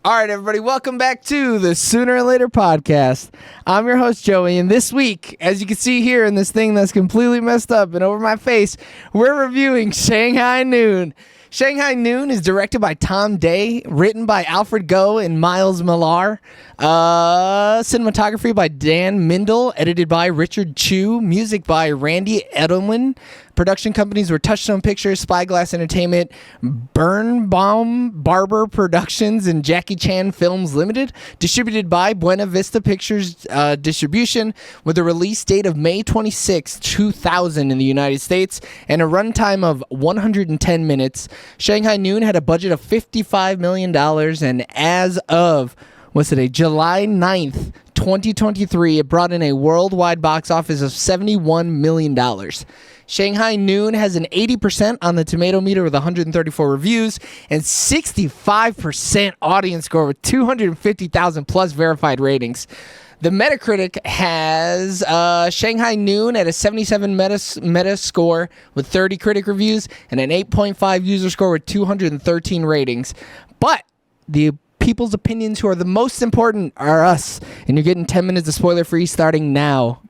All right, everybody, welcome back to the Sooner or Later podcast. I'm your host, Joey, and this week, as you can see here in this thing that's completely messed up and over my face, we're reviewing Shanghai Noon. Shanghai Noon is directed by Tom Day, written by Alfred Goh and Miles Millar, cinematography by Dan Mindel, edited by Richard Chu, music by Randy Edelman. Production companies were Touchstone Pictures, Spyglass Entertainment, Birnbaum Barber Productions, and Jackie Chan Films Limited. Distributed by Buena Vista Pictures Distribution, with a release date of May 26, 2000 in the United States, and a runtime of 110 minutes. Shanghai Noon had a budget of $55 million, and as of, July 9th, 2023, it brought in a worldwide box office of $71 million. Shanghai Noon has an 80% on the tomato meter with 134 reviews and 65% audience score with 250,000 plus verified ratings. The Metacritic has Shanghai Noon at a 77 meta score with 30 critic reviews and an 8.5 user score with 213 ratings. But the people's opinions who are the most important are us, and you're getting 10 minutes of spoiler-free starting now.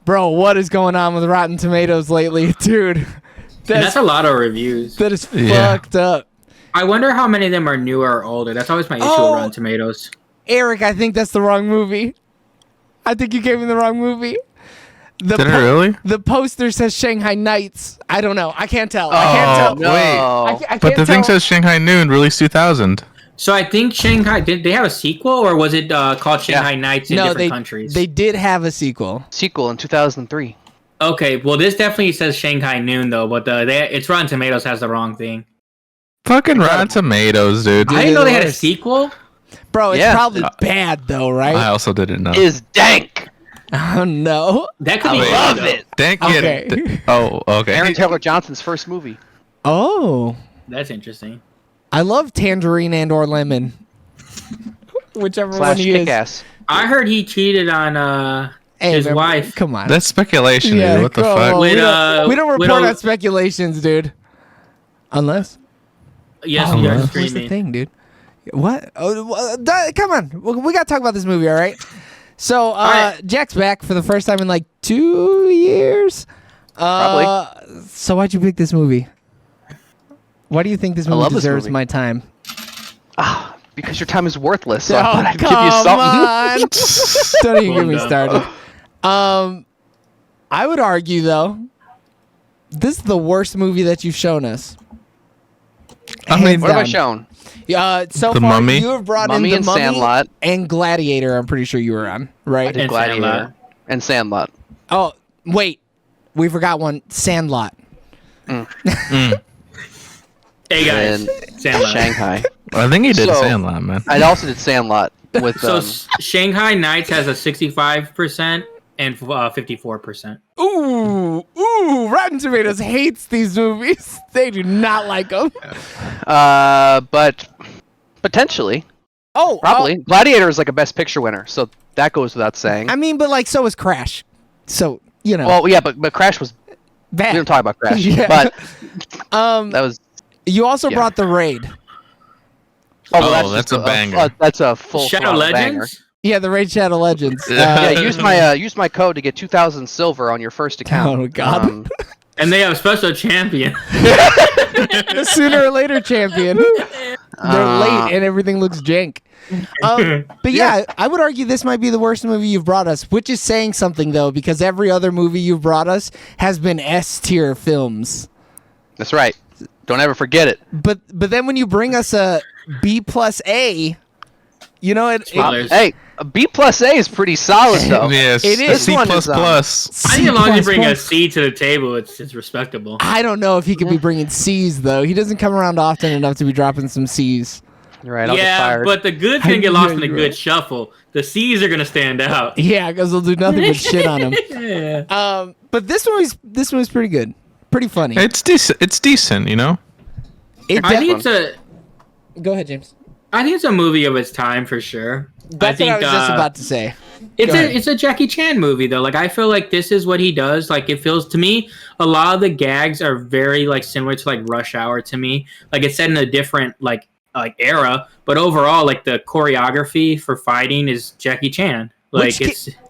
Bro, what is going on with Rotten Tomatoes lately? Dude, that's a lot of reviews. That is fucked up. I wonder how many of them are newer or older. That's always my issue with Rotten Tomatoes. Eric, I think that's the wrong movie. I think you gave me the wrong movie. Did it really? The poster says Shanghai Nights. I don't know. I can't tell. Oh, I can't tell. no. I can't But the tell. thing says Shanghai Noon, released 2000. So I think Shanghai, did they have a sequel, or was it called Shanghai Nights in different countries? They did have a sequel. Sequel in 2003. Okay, well this definitely says Shanghai Noon though, but it's Rotten Tomatoes has the wrong thing. Fucking Rotten Tomatoes, dude. I didn't know they had a sequel. Bro, it's probably bad though, right? I also didn't know. Is dank. Oh no. That could be I love it. Dank. Okay. Okay. Aaron Taylor Johnson's first movie. Oh. That's interesting. I love tangerine and or lemon. Whichever one he is. Kick-Ass. I heard he cheated on his wife. Come on. That's speculation, dude. What the fuck? We don't report on speculations, dude. Unless. Yes, we we are are streaming. streaming. What's the thing, dude? What? Come on. We got to talk about this movie, all right? So, Jack's back for the first time in like 2 years. Probably. So why'd you pick this movie? Why do you think this movie deserves my time? Because your time is worthless. So Oh, I thought I'd give you something. Don't even get me started. I would argue, though, this is the worst movie that you've shown us. I mean, What have I shown? So The far, Mummy? you have brought Mummy in The and Mummy Sandlot. and Gladiator. I'm pretty sure you were on, right? I did And Gladiator Sandlot. and Sandlot. Oh, wait. We forgot one. Sandlot. Hey guys, And Sandlot. Shanghai. I think he did So- Sandlot, man. I also did Sandlot with. So Shanghai Nights has a 65% and 54%. Ooh, Rotten Tomatoes hates these movies. They do not like them. But potentially, probably. Gladiator is like a Best Picture winner, so that goes without saying. I mean, but like, so is Crash. So, you know. Well, yeah, but Crash was. bad. We don't talk about Crash, Yeah. but that was. You also brought The Raid. Well, that's just a banger. That's a full Shadow throttle Legends? banger. Yeah, The Raid Shadow Legends. Yeah, use my code to get 2,000 silver on your first account. Oh, God. And they have a special champion. The Sooner or Later champion. They're late and everything looks jank. But yeah, I would argue this might be the worst movie you've brought us, which is saying something, though, because every other movie you've brought us has been S-tier films. That's right. Don't ever forget it. But then when you bring us a B plus A, you know Spoilers. Hey, a B plus A is pretty solid though. Yes, It is. C++. This one is, I think as long as you bring a C++. C to the table, it's respectable. I don't know if he could be bringing C's though. He doesn't come around often enough to be dropping some C's. You're right. I'll get Yeah, fired. but the good's gonna get lost in a you're good right. shuffle. The C's are gonna stand out. Yeah, because they'll do nothing but shit on him. Yeah. But this one's pretty good, pretty funny. It's decent. It's decent, you know. I think Go ahead, James. I think it's a movie of its time for sure. That's what I was just about to say. It's a Jackie Chan movie though. Like I feel like this is what he does. Like it feels to me, a lot of the gags are very like similar to like Rush Hour to me. Like it's set in a different like like era, but overall, like the choreography for fighting is Jackie Chan. Like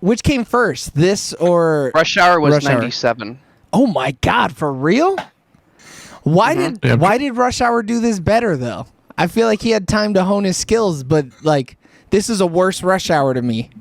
which came first, this or Rush Hour was Rush Hour? 97. Oh my God, for real? Why did Rush Hour do this better though? I feel like he had time to hone his skills, but like this is a worse Rush Hour to me.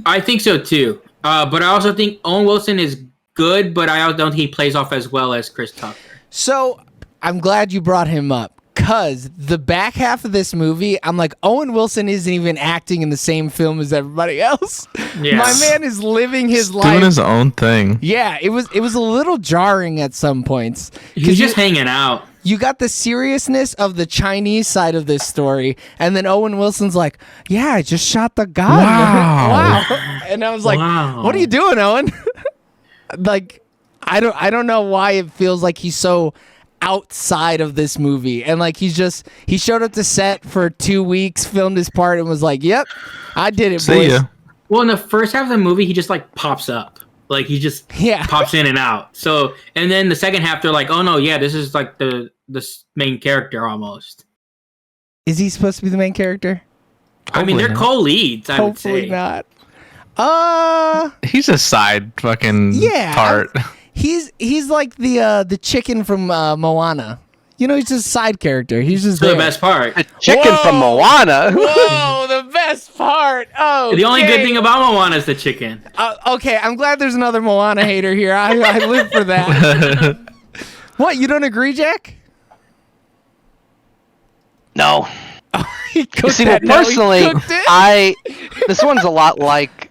I think so too. But I also think Owen Wilson is good, but I don't think he plays off as well as Chris Tucker. So I'm glad you brought him up. Because the back half of this movie, I'm like, Owen Wilson isn't even acting in the same film as everybody else. Yes. My man is living his life. Doing his own thing. Yeah, it was a little jarring at some points. He's just hanging out. You got the seriousness of the Chinese side of this story, and then Owen Wilson's like, yeah, I just shot the guy. Wow. And I was like, what are you doing, Owen? Like, I don't know why it feels like he's so outside of this movie, and like he showed up to set for 2 weeks, filmed his part, and was like, yep, I did it, See boys. ya. Well, in the first half of the movie, he just like pops up. Like he just pops in and out. So, and then the second half, they're like, oh no, yeah, this is like the main character almost. Is he supposed to be the main character? I mean, they're co-leads, I would say. Hopefully not. He's a side fucking part. He's like the chicken from Moana. You know, he's just a side character. He's just the best part. The chicken from Moana. Whoa, the best part. Oh, the only good thing about Moana is the chicken. Okay, I'm glad there's another Moana hater here. I live for that. What, you don't agree, Jack? No. He You see, well, personally, this one's a lot like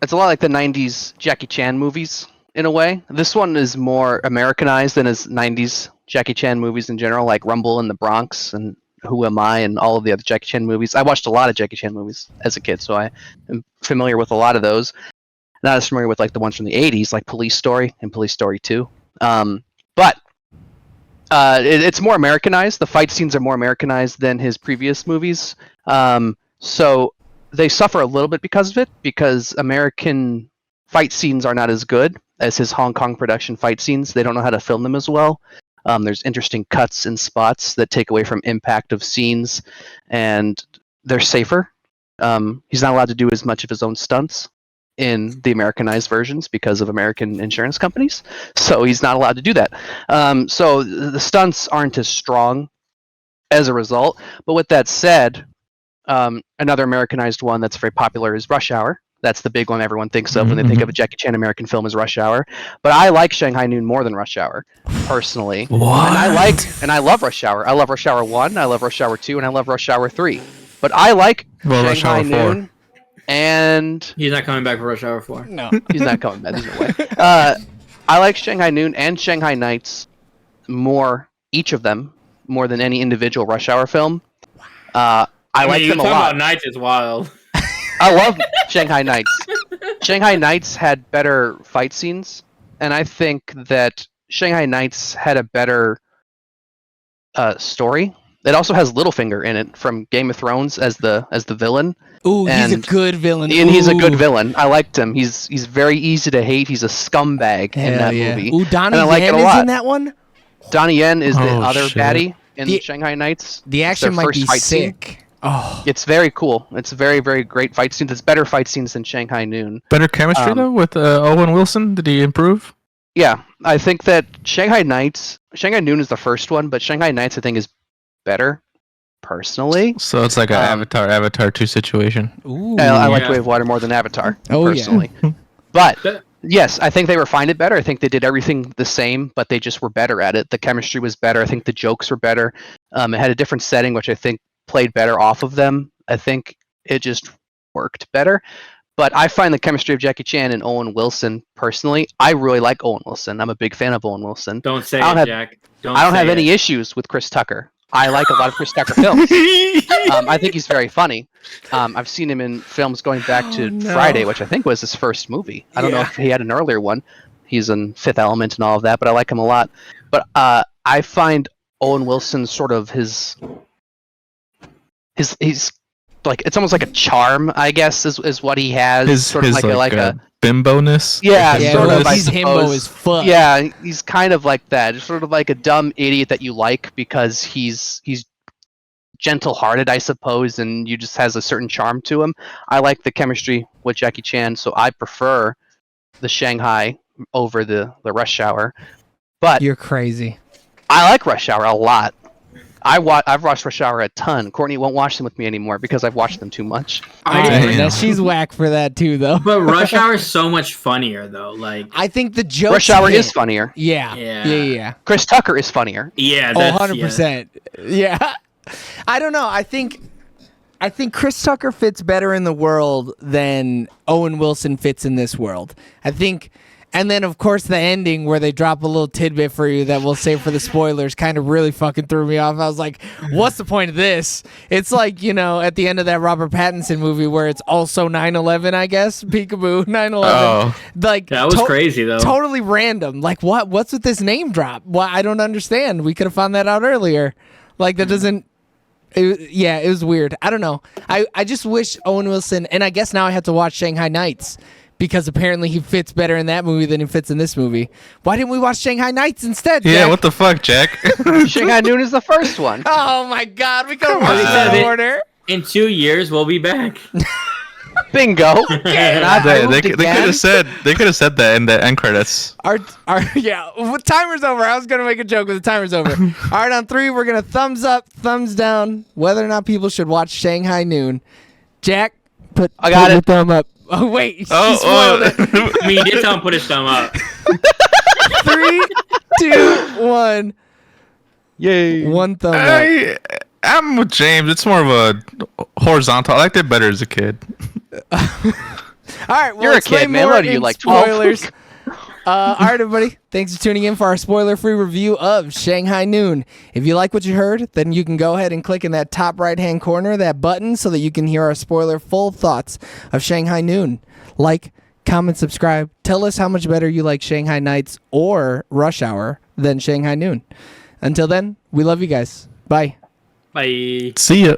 the 90s Jackie Chan movies in a way. This one is more Americanized than his 90s Jackie Chan movies in general, like Rumble in the Bronx and Who Am I and all of the other Jackie Chan movies. I watched a lot of Jackie Chan movies as a kid, so I am familiar with a lot of those. Not as familiar with like the ones from the 80s, like Police Story and Police Story 2. But it's more Americanized. The fight scenes are more Americanized than his previous movies. So they suffer a little bit because of it, because American fight scenes are not as good as his Hong Kong production fight scenes. They don't know how to film them as well. There's interesting cuts and spots that take away from impact of scenes, and they're safer. He's not allowed to do as much of his own stunts in the Americanized versions because of American insurance companies. So he's not allowed to do that. So the stunts aren't as strong as a result. But with that said, another Americanized one that's very popular is Rush Hour. That's the big one everyone thinks of when they think of a Jackie Chan American film as Rush Hour. But I like Shanghai Noon more than Rush Hour, personally. What? And I love Rush Hour. I love Rush Hour 1, I love Rush Hour 2, and I love Rush Hour 3. But I like Shanghai Noon. And he's not coming back for Rush Hour 4. No. He's not coming back. There's no way. I like Shanghai Noon and Shanghai Nights more, each of them, more than any individual Rush Hour film. I like them a lot. About Nights is wild. I love Shanghai Nights. Shanghai Nights had better fight scenes, and I think that Shanghai Nights had a better story. It also has Littlefinger in it from Game of Thrones as the villain. Ooh, he's a good villain. And he's a good villain. I liked him. He's very easy to hate. He's a scumbag in that movie. Ooh, Donnie Yen is in that one? Donnie Yen is the other baddie in Shanghai Nights. The action might be sick. Oh, it's very cool. It's very, very great fight scenes. It's better fight scenes than Shanghai Noon. Better chemistry though with Owen Wilson. Did he improve? Yeah, I think that Shanghai Noon is the first one, but Shanghai Nights I think is better, personally. So it's like an Avatar 2 situation. Ooh, I like Way of Water more than Avatar, personally. Yeah. But yes, I think they refined it better. I think they did everything the same, but they just were better at it. The chemistry was better. I think the jokes were better. It had a different setting, which I think played better off of them. I think it just worked better. But I find the chemistry of Jackie Chan and Owen Wilson, personally, I really like Owen Wilson. I'm a big fan of Owen Wilson. Don't say it, Jack. I don't have any issues with Chris Tucker. I like a lot of Chris Tucker films. I think he's very funny. I've seen him in films going back to Friday, which I think was his first movie. I don't know if he had an earlier one. He's in Fifth Element and all of that, but I like him a lot. But I find Owen Wilson sort of he's like, it's almost like a charm, I guess, is what he has. His sort of like a bimbo-ness. Yeah, sort of. He's himbo as fuck. Yeah, he's kind of like that. Just sort of like a dumb idiot that you like because he's gentle-hearted, I suppose, and you just has a certain charm to him. I like the chemistry with Jackie Chan, so I prefer the Shanghai over the Rush Hour. But you're crazy. I like Rush Hour a lot. I've watched Rush Hour a ton. Courtney won't watch them with me anymore because I've watched them too much. Now she's whack for that too, though. But Rush Hour is so much funnier, though. Like I think the joke. Rush Hour is funnier. Yeah. Chris Tucker is funnier. Yeah, that's 100%. Yeah. I don't know. I think Chris Tucker fits better in the world than Owen Wilson fits in this world. I think. And then, of course, the ending where they drop a little tidbit for you that we'll save for the spoilers kind of really fucking threw me off. I was like, what's the point of this? It's like, at the end of that Robert Pattinson movie where it's also 9/11, I guess. Peekaboo, 9/11. Oh. Like, that was crazy, though. Totally random. Like, what's with this name drop? Why? I don't understand. We could have found that out earlier. Like, that doesn't... it was weird. I don't know. I just wish Owen Wilson... And I guess now I have to watch Shanghai Nights. Because apparently he fits better in that movie than he fits in this movie. Why didn't we watch Shanghai Nights instead, Jack? Yeah, what the fuck, Jack? Shanghai Noon is the first one. Oh my god, we could have watched that in order. In 2 years, we'll be back. Bingo. They could have said that in the end credits. Timer's over. I was gonna make a joke, but the timer's over. All right, on 3, we're gonna thumbs up, thumbs down, whether or not people should watch Shanghai Noon. Jack, put your thumb up. Oh wait, spoiled it. We did tell him put his thumb up. 3, 2, 1. Yay! One thumb up. I'm with James. It's more of a horizontal. I liked it better as a kid. All right, well, you're a kid, man. What are you, like 12? Spoilers. All right, everybody. Thanks for tuning in for our spoiler-free review of Shanghai Noon. If you like what you heard, then you can go ahead and click in that top right-hand corner, that button, so that you can hear our spoiler-full thoughts of Shanghai Noon. Like, comment, subscribe. Tell us how much better you like Shanghai Nights or Rush Hour than Shanghai Noon. Until then, we love you guys. Bye. Bye. See ya.